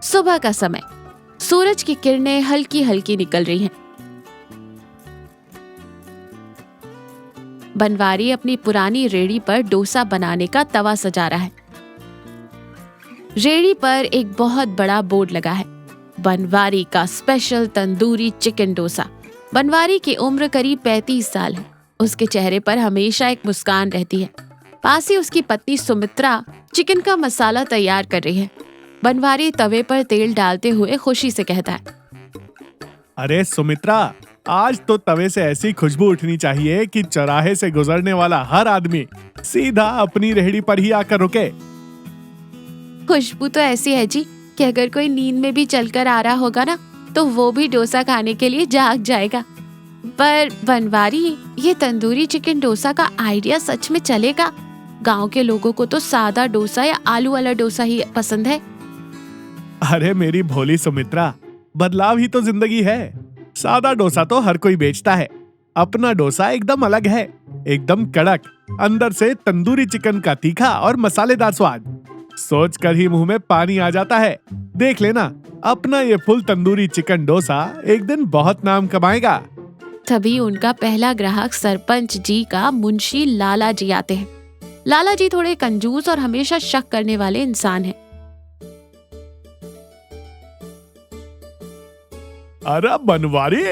सुबह का समय, सूरज की किरणें हल्की हल्की निकल रही हैं। बनवारी अपनी पुरानी रेड़ी पर डोसा बनाने का तवा सजा रहा है। रेड़ी पर एक बहुत बड़ा बोर्ड लगा है, बनवारी का स्पेशल तंदूरी चिकन डोसा। बनवारी की उम्र करीब 35 साल है। उसके चेहरे पर हमेशा एक मुस्कान रहती है। पास ही उसकी पत्नी सुमित्रा चिकन का मसाला तैयार कर रही है। बनवारी तवे पर तेल डालते हुए खुशी से कहता है, अरे सुमित्रा, आज तो तवे से ऐसी खुशबू उठनी चाहिए कि चौराहे से गुजरने वाला हर आदमी सीधा अपनी रेहड़ी पर ही आकर रुके। खुशबू तो ऐसी है जी कि अगर कोई नींद में भी चलकर आ रहा होगा ना, तो वो भी डोसा खाने के लिए जाग जाएगा। पर बनवारी, ये तंदूरी चिकन डोसा का आइडिया सच में चलेगा? गांव के लोगों को तो सादा डोसा या आलू वाला डोसा ही पसंद है। अरे मेरी भोली सुमित्रा, बदलाव ही तो जिंदगी है। सादा डोसा तो हर कोई बेचता है, अपना डोसा एकदम अलग है, एकदम कड़क, अंदर से तंदूरी चिकन का तीखा और मसालेदार स्वाद। सोचकर ही मुंह में पानी आ जाता है। देख लेना, अपना ये फुल तंदूरी चिकन डोसा एक दिन बहुत नाम कमाएगा। तभी उनका पहला ग्राहक सरपंच जी का मुंशी लाला जी आते हैं। लाला जी थोड़े कंजूस और हमेशा शक करने वाले इंसान हैं। अरे बनवारी,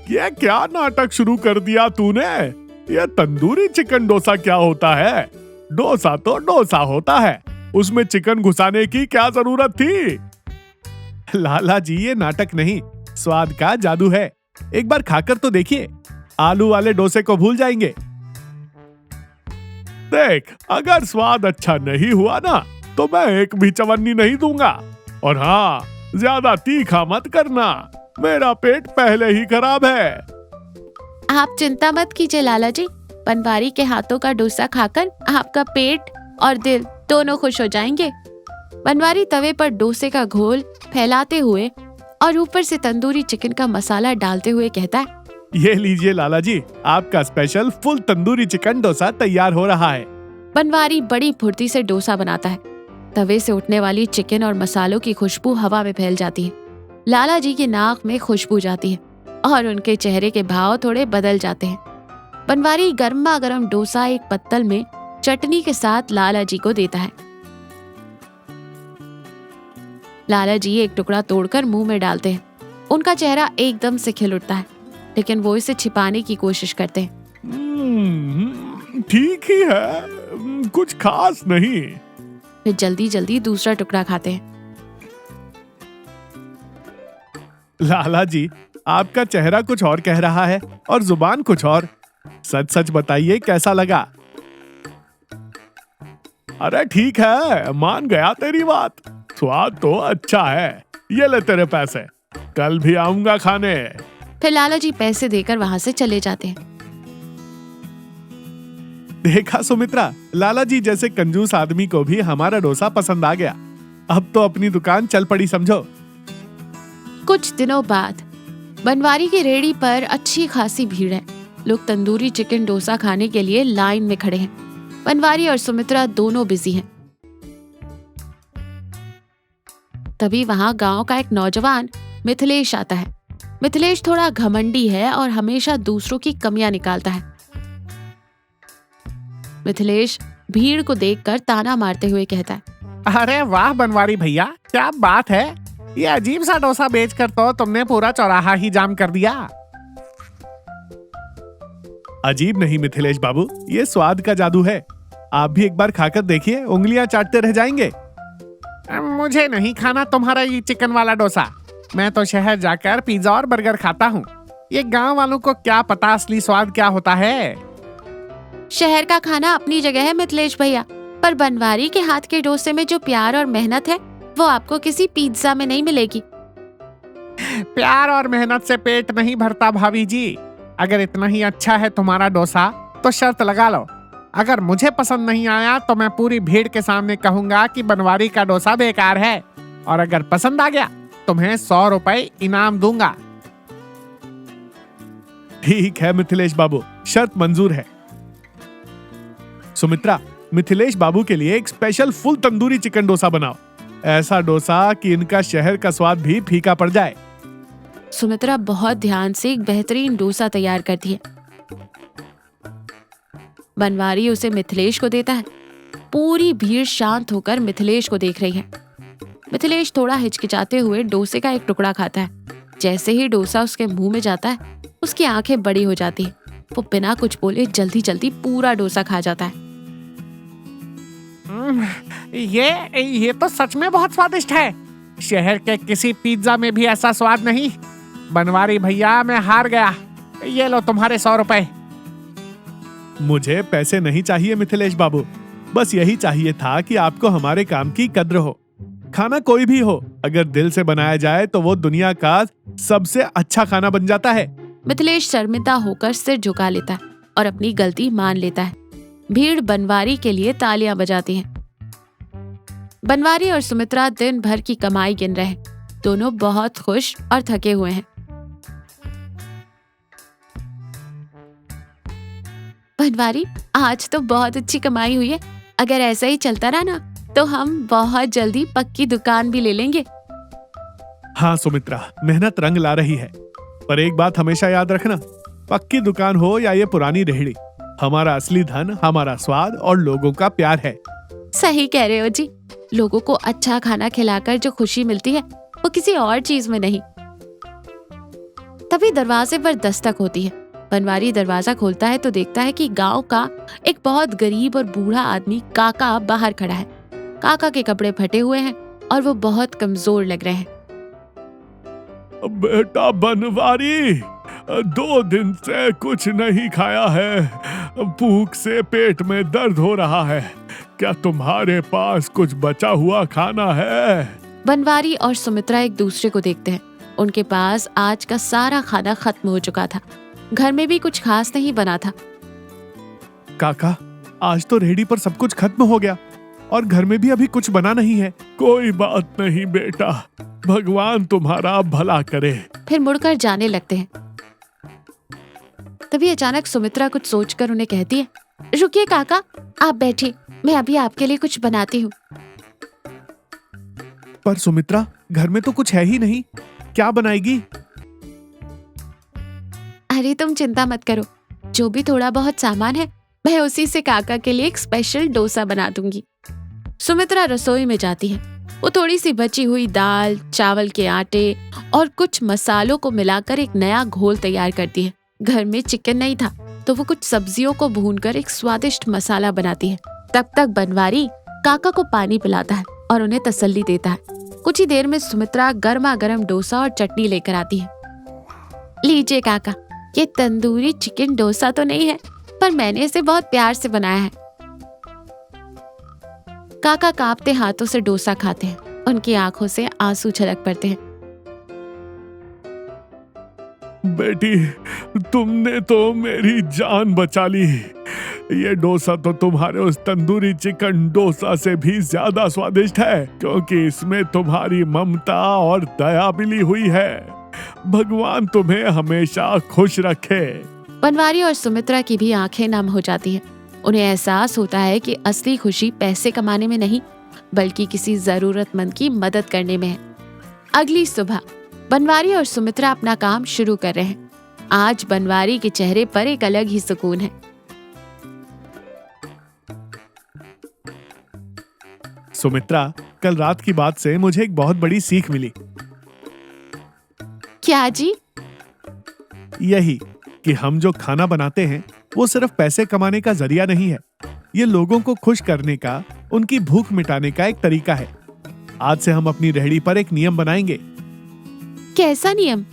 ये क्या नाटक शुरू कर दिया तूने? ये तंदूरी चिकन डोसा क्या होता है? डोसा तो डोसा होता है, उसमें चिकन घुसाने की क्या जरूरत थी? लाला जी, ये नाटक नहीं, स्वाद का जादू है। एक बार खाकर तो देखिए, आलू वाले डोसे को भूल जाएंगे। देख, अगर स्वाद अच्छा नहीं हुआ ना, तो मैं एक भी चवन्नी नहीं दूंगा। और हाँ, ज्यादा तीखा मत करना, मेरा पेट पहले ही खराब है। आप चिंता मत कीजिए लाला जी, बनवारी के हाथों का डोसा खाकर आपका पेट और दिल दोनों खुश हो जाएंगे। बनवारी तवे पर डोसे का घोल फैलाते हुए और ऊपर से तंदूरी चिकन का मसाला डालते हुए कहता है, ये लीजिए लाला जी, आपका special full tandoori chicken dosa तैयार हो रहा है। बनवारी बड़ी फुर्ती से डोसा बनाता है। तवे से उठने वाली चिकन और मसालों की खुशबू हवा में फैल जाती है। लाला जी की नाक में खुशबू जाती है और उनके चेहरे के भाव थोड़े बदल जाते हैं। बनवारी गर्मा गर्म डोसा एक पत्तल में चटनी के साथ लाला जी को देता है। लाला जी एक टुकड़ा तोड़कर मुंह में डालते हैं। उनका चेहरा एकदम से खिल उठता है, लेकिन वो इसे छिपाने की कोशिश करते हैं। ठीक ही है, कुछ खास नहीं। फिर जल्दी जल्दी दूसरा टुकड़ा खाते हैं। लाला जी, आपका चेहरा कुछ और कह रहा है और जुबान कुछ और। सच सच बताइए, कैसा लगा? अरे ठीक है, मान गया तेरी बात, स्वाद तो अच्छा है। ये ले तेरे पैसे, कल भी आऊंगा खाने। फिर लाला जी पैसे देकर वहां से चले जाते हैं। देखा सुमित्रा, लाला जी जैसे कंजूस आदमी को भी हमारा डोसा पसंद आ गया। अब तो अपनी दुकान चल पड़ी समझो। कुछ दिनों बाद बनवारी की रेड़ी पर अच्छी खासी भीड़ है। लोग तंदूरी चिकन डोसा खाने के लिए लाइन में खड़े हैं। बनवारी और सुमित्रा दोनों बिजी हैं। तभी वहां गांव का एक नौजवान मिथिलेश आता है। मिथिलेश थोड़ा घमंडी है और हमेशा दूसरों की कमियां निकालता है। मिथिलेश भीड़ को देखकर ताना मारते हुए कहता है, अरे वाह बनवारी भैया, क्या बात है। ये अजीब सा डोसा बेचकर तो तुमने पूरा चौराहा ही जाम कर दिया। अजीब नहीं मिथिलेश बाबू, ये स्वाद का जादू है। आप भी एक बार खाकर देखिए, उंगलियां चाटते रह जाएंगे। मुझे नहीं खाना तुम्हारा ये चिकन वाला डोसा। मैं तो शहर जाकर पिज्जा और बर्गर खाता हूँ। ये गांव वालों को क्या पता असली स्वाद क्या होता है। शहर का खाना अपनी जगह है मिथिलेश भैया, पर बनवारी के हाथ के डोसे में जो प्यार और मेहनत है, वो आपको किसी पिज्जा में नहीं मिलेगी। प्यार और मेहनत से पेट नहीं भरता भाभी जी। अगर इतना ही अच्छा है तुम्हारा डोसा, तो शर्त लगा लो, अगर मुझे पसंद नहीं आया तो मैं पूरी भीड़ के सामने कहूंगा कि बनवारी का डोसा बेकार है, और अगर पसंद आ गया तुम्हें 100 रुपए इनाम दूंगा। ठीक है मिथिलेश बाबू, शर्त मंजूर है। सुमित्रा, मिथिलेश बाबू के लिए एक special full tandoori chicken dosa बनाओ। ऐसा डोसा कि इनका शहर का स्वाद भी फीका पड़ जाए। सुमित्रा बहुत ध्यान से एक बेहतरीन डोसा तैयार करती है। बनवारी उसे मिथिलेश को देता है। पूरी भीड़ शांत होकर मिथिलेश को देख रही है। मिथिलेश थोड़ा हिचकिचाते हुए डोसे का एक टुकड़ा खाता है। जैसे ही डोसा उसके मुंह में जाता है, उसकी आंखें बड़ी हो जाती है। वो बिना कुछ बोले जल्दी जल्दी पूरा डोसा खा जाता है। ये तो सच में बहुत स्वादिष्ट है। शहर के किसी पिज्जा में भी ऐसा स्वाद नहीं। बनवारी भैया, मैं हार गया। ये लो तुम्हारे 100 रुपए। मुझे पैसे नहीं चाहिए मिथिलेश बाबू, बस यही चाहिए था कि आपको हमारे काम की कद्र हो। खाना कोई भी हो, अगर दिल से बनाया जाए तो वो दुनिया का सबसे अच्छा खाना बन जाता है। मिथिलेश शर्मिंदा होकर सिर झुका लेता है और अपनी गलती मान लेता है। भीड़ बनवारी के लिए तालियां बजाती है। बनवारी और सुमित्रा दिन भर की कमाई गिन रहे हैं। दोनों बहुत खुश और थके हुए हैं। बनवारी, आज तो बहुत अच्छी कमाई हुई है। अगर ऐसा ही चलता रहा ना, तो हम बहुत जल्दी पक्की दुकान भी ले लेंगे। हाँ सुमित्रा, मेहनत रंग ला रही है, पर एक बात हमेशा याद रखना, पक्की दुकान हो या ये पुरानी रेहड़ी, हमारा असली धन हमारा स्वाद और लोगों का प्यार है। सही कह रहे हो जी। लोगों को अच्छा खाना खिलाकर जो खुशी मिलती है, वो किसी और चीज में नहीं। तभी दरवाजे पर दस्तक होती है। बनवारी दरवाजा खोलता है तो देखता है कि गांव का एक बहुत गरीब और बूढ़ा आदमी काका बाहर खड़ा है। काका के कपड़े फटे हुए हैं और वो बहुत कमजोर लग रहे हैं। बेटा बनवारी, 2 दिन से कुछ नहीं खाया है, भूख से पेट में दर्द हो रहा है। क्या तुम्हारे पास कुछ बचा हुआ खाना है? बनवारी और सुमित्रा एक दूसरे को देखते हैं। उनके पास आज का सारा खाना खत्म हो चुका था। घर में भी कुछ खास नहीं बना था। काका, आज तो रेहड़ी पर सब कुछ खत्म हो गया और घर में भी अभी कुछ बना नहीं है। कोई बात नहीं बेटा, भगवान तुम्हारा भला करे। फिर मुड़कर जाने लगते हैं। तभी अचानक सुमित्रा कुछ सोचकर उन्हें कहती है, रुकिए काका, आप बैठिए, मैं अभी आपके लिए कुछ बनाती हूँ। पर सुमित्रा, घर में तो कुछ है ही नहीं, क्या बनाएगी? अरे तुम चिंता मत करो, जो भी थोड़ा बहुत सामान है, मैं उसी से काका के लिए एक स्पेशल डोसा बना दूंगी। सुमित्रा रसोई में जाती है। वो थोड़ी सी बची हुई दाल, चावल के आटे और कुछ मसालों को मिलाकर एक नया घोल तैयार करती है। घर में चिकन नहीं था, तो वो कुछ सब्जियों को भूनकर एक स्वादिष्ट मसाला बनाती है। तब तक बनवारी काका को पानी पिलाता है और उन्हें तसल्ली देता है। कुछ ही देर में सुमित्रा गर्मा गर्म डोसा और चटनी लेकर आती है। लीजिए काका, ये तंदूरी चिकन डोसा तो नहीं है, पर मैंने इसे बहुत प्यार से बनाया है। काका कांपते हाथों से डोसा खाते हैं। उनकी आंखों से आंसू छलक पड़ते हैं। बेटी, तुमने तो मेरी जान बचा ली। ये डोसा तो तुम्हारे उस तंदूरी चिकन डोसा से भी ज्यादा स्वादिष्ट है, क्योंकि इसमें तुम्हारी ममता और दया मिली हुई है। भगवान तुम्हें हमेशा खुश रखे। बनवारी और सुमित्रा की भी आंखें नम हो जाती हैं। उन्हें एहसास होता है कि असली खुशी पैसे कमाने में नहीं, बल्कि किसी जरूरतमंद की मदद करने में है। अगली सुबह बनवारी और सुमित्रा अपना काम शुरू कर रहे हैं। आज बनवारी के चेहरे पर एक अलग ही सुकून है। सुमित्रा, कल रात की बात से मुझे एक बहुत बड़ी सीख मिली। क्या जी? यही कि हम जो खाना बनाते हैं वो सिर्फ पैसे कमाने का जरिया नहीं है, ये लोगों को खुश करने का, उनकी भूख मिटाने का एक तरीका है। आज से हम अपनी रेहड़ी पर एक नियम बनाएंगे। कैसा नियम?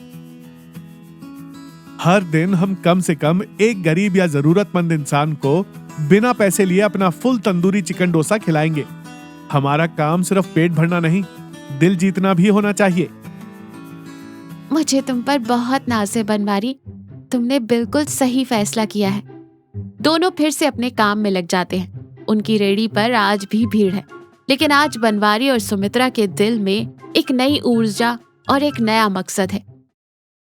हर दिन हम कम से कम एक गरीब या जरूरतमंद इंसान को बिना पैसे लिए अपना फुल तंदूरी चिकन डोसा खिलाएंगे। हमारा काम सिर्फ पेट भरना नहीं, दिल जीतना भी होना चाहिए। मुझे तुम पर बहुत नाज है बनवारी, तुमने बिल्कुल सही फैसला किया है। दोनों फिर से अपने काम में लग जाते हैं। उनकी रेहड़ी पर आज भी भीड़ है, लेकिन आज बनवारी और सुमित्रा के दिल में एक नई ऊर्जा और एक नया मकसद है।